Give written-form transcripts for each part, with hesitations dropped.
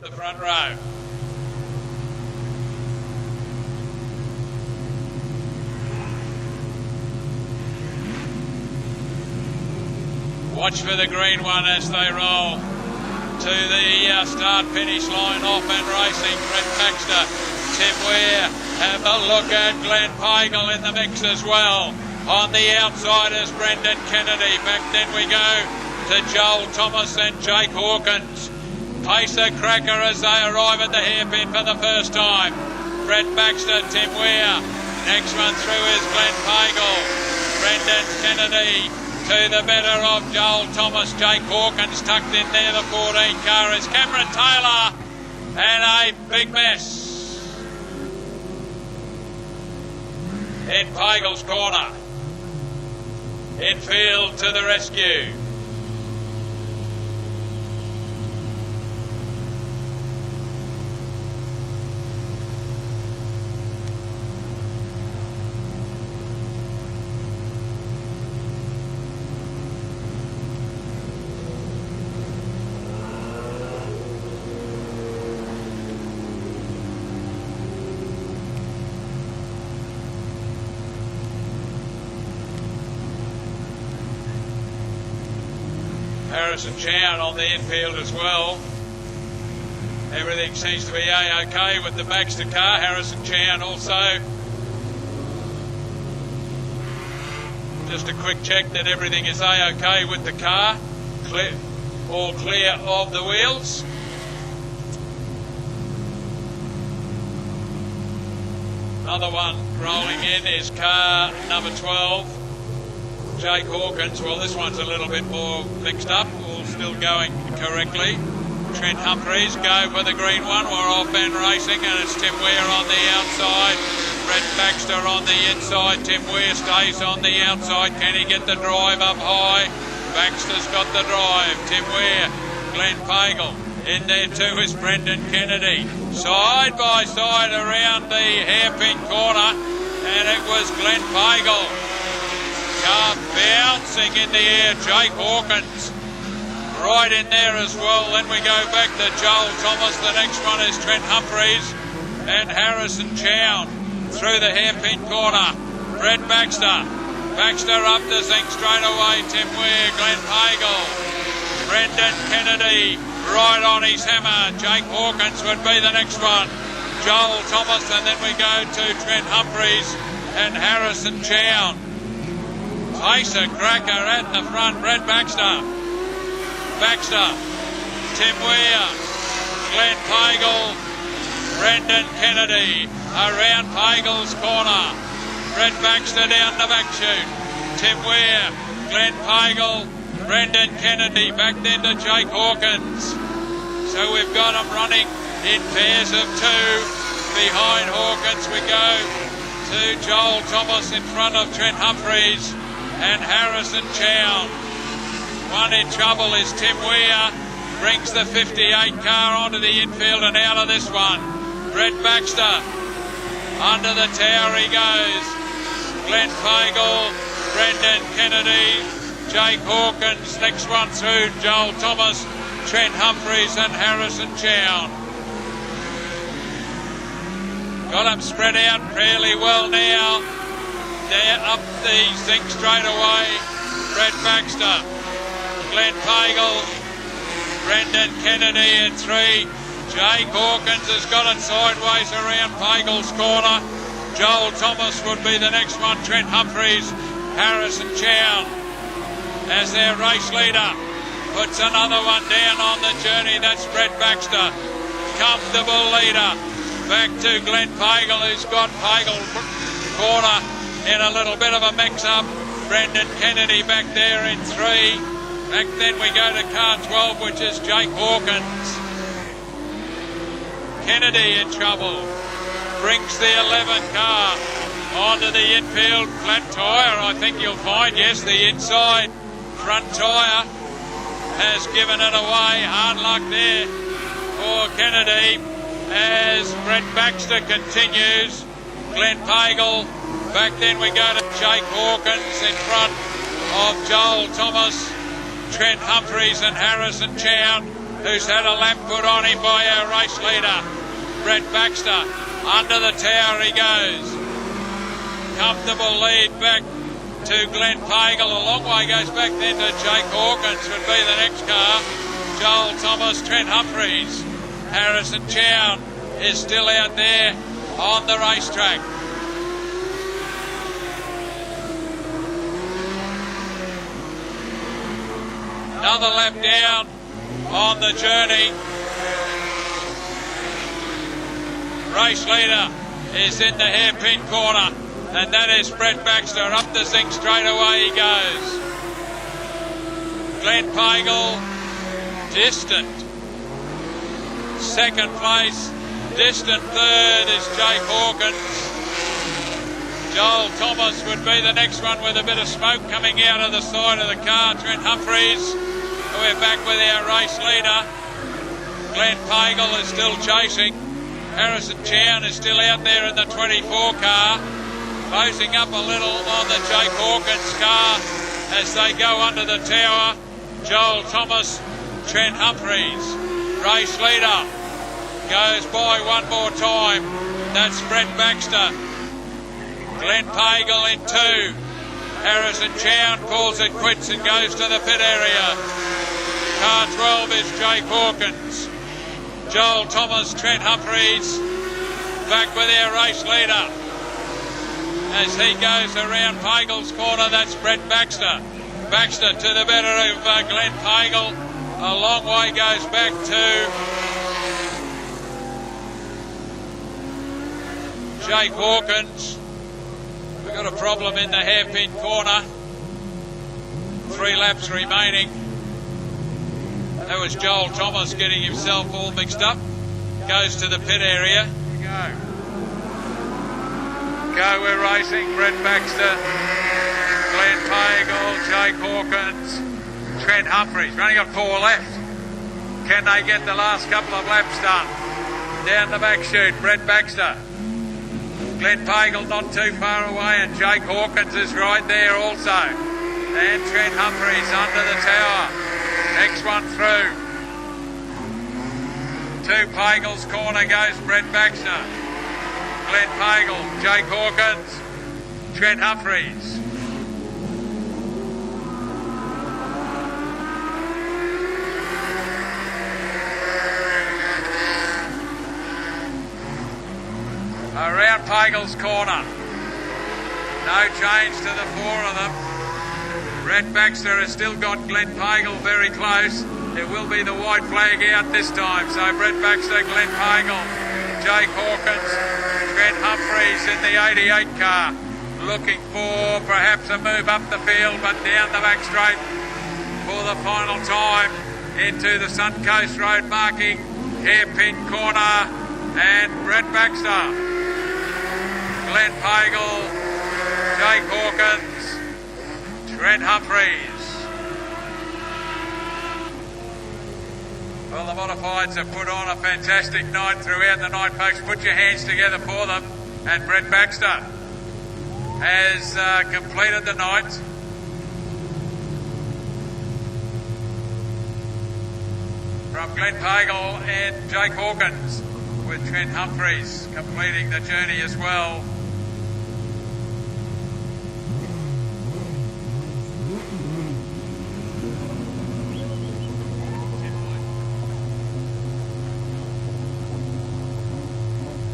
the front row. Watch for the green one as they roll to the start-finish line. Off and racing, Brett Baxter, Tim Weir. Have a look at Glenn Pagel in the mix as well. On the outside is Brendan Kennedy. Back then we go to Joel Thomas and Jake Hawkins. Pacer Cracker as they arrive at the hairpin for the first time. Brett Baxter, Tim Weir. Next one through is Glenn Pagel. Brendan Kennedy. To the better of Joel Thomas, Jake Hawkins tucked in there. The 14 car is Cameron Taylor, and a big mess in Pagel's corner. Infield to the rescue. Harrison Chown on the infield as well. Everything seems to be A-OK with the Baxter car. Harrison Chown also. Just a quick check that everything is A-OK with the car. All clear of the wheels. Another one rolling in is car number 12. Jake Hawkins. Well, this one's a little bit more mixed up, all still going correctly. Trent Humphreys go for the green one. We're off and racing, and it's Tim Weir on the outside. Brett Baxter on the inside. Tim Weir stays on the outside. Can he get the drive up high? Baxter's got the drive. Tim Weir, Glenn Pagel. In there too is Brendan Kennedy. Side by side around the hairpin corner, and it was Glenn Pagel. Car bouncing in the air. Jake Hawkins right in there as well. Then we go back to Joel Thomas. The next one is Trent Humphreys and Harrison Chown through the hairpin corner. Brett Baxter. Baxter up to zinc straight away. Tim Weir, Glenn Pagel, Brendan Kennedy right on his hammer. Jake Hawkins would be the next one. Joel Thomas, and then we go to Trent Humphreys and Harrison Chown. Pacer Cracker at the front, Brett Baxter. Baxter, Tim Weir, Glenn Pagel, Brendan Kennedy around Pagel's corner. Brett Baxter down the back chute. Tim Weir, Glenn Pagel, Brendan Kennedy back then to Jake Hawkins. So we've got them running in pairs of two. Behind Hawkins we go to Joel Thomas in front of Trent Humphreys and Harrison Chown. One in trouble is Tim Weir. Brings the 58 car onto the infield and out of this one. Brett Baxter. Under the tower he goes. Glenn Pagel, Brendan Kennedy, Jake Hawkins. Next one through, Joel Thomas, Trent Humphreys and Harrison Chown. Got them spread out fairly well now. There up the zinc straight away. Brett Baxter, Glenn Pagel, Brendan Kennedy in three. Jake Hawkins has got it sideways around Pagel's corner. Joel Thomas would be the next one. Trent Humphreys, Harrison Chown as their race leader. Puts another one down on the journey. That's Brett Baxter. Comfortable leader. Back to Glenn Pagel, who's got Pagel corner in a little bit of a mix-up. Brendan Kennedy back there in three. Back then we go to car 12, which is Jake Hawkins. Kennedy in trouble. Brings the 11 car onto the infield. Flat tyre, I think you'll find. Yes, the inside front tyre has given it away. Hard luck there for Kennedy as Brett Baxter continues. Glenn Pagel. Back then we go to Jake Hawkins in front of Joel Thomas, Trent Humphreys and Harrison Chown. who's had a lap put on him by our race leader, Brett Baxter. Under the tower he goes. Comfortable lead back to Glenn Pagel. A long way goes back then to Jake Hawkins would be the next car. Joel Thomas, Trent Humphreys. Harrison Chown is still out there on the racetrack. Another lap down on the journey. Race leader is in the hairpin corner, and that is Brett Baxter. Up the zinc straight away he goes. Glenn Pagel, distant. Second place, distant third is Jake Hawkins. Joel Thomas would be the next one with a bit of smoke coming out of the side of the car. Trent Humphreys, we're back with our race leader. Glenn Pagel is still chasing. Harrison Chown is still out there in the 24 car, closing up a little on the Jake Hawkins car as they go under the tower. Joel Thomas, Trent Humphreys, race leader, goes by one more time. That's Brett Baxter. Glenn Pagel in two. Harrison Chown calls it quits and goes to the pit area. Car 12 is Jake Hawkins. Joel Thomas, Trent Humphreys, back with our race leader. As he goes around Pagel's corner, that's Brett Baxter. Baxter to the better of Glenn Pagel. A long way goes back to Jake Hawkins. We've got a problem in the hairpin corner. 3 laps remaining. That was Joel Thomas getting himself all mixed up. Goes to the pit area. Go, we're racing. Brett Baxter, Glenn Pagel, Jake Hawkins, Trent Humphreys. We've only got 4 left. Can they get the last couple of laps done? Down the back chute, Brett Baxter. Glenn Pagel not too far away, and Jake Hawkins is right there also. And Trent Humphreys under the tower. Next one through. To Pagel's corner goes Brett Baxter. Glenn Pagel, Jake Hawkins, Trent Humphreys. Around Pagel's corner. No change to the 4 of them. Brett Baxter has still got Glenn Pagel very close. It will be the white flag out this time. So Brett Baxter, Glenn Pagel, Jake Hawkins, Trent Humphreys in the 88 car. Looking for perhaps a move up the field, but down the back straight for the final time into the Suncoast Road marking hairpin corner. And Brett Baxter, Glenn Pagel, Jake Hawkins, Trent Humphreys. Well, the Modifieds have put on a fantastic night throughout the night, folks. Put your hands together for them. And Brett Baxter has completed the night. From Glenn Pagel and Jake Hawkins, with Trent Humphreys completing the journey as well.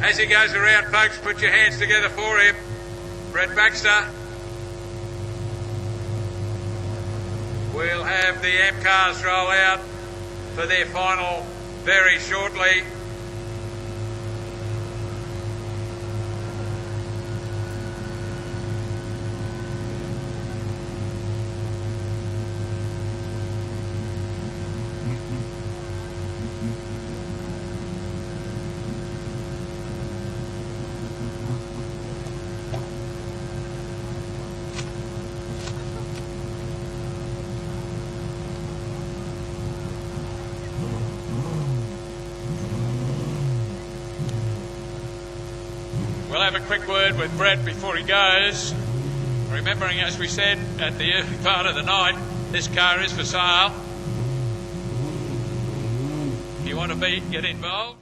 As he goes around, folks, put your hands together for him. Brett Baxter. We'll have the M cars roll out for their final very shortly. We'll have a quick word with Brett before he goes. Remembering, as we said at the early part of the night, this car is for sale. You want to get involved?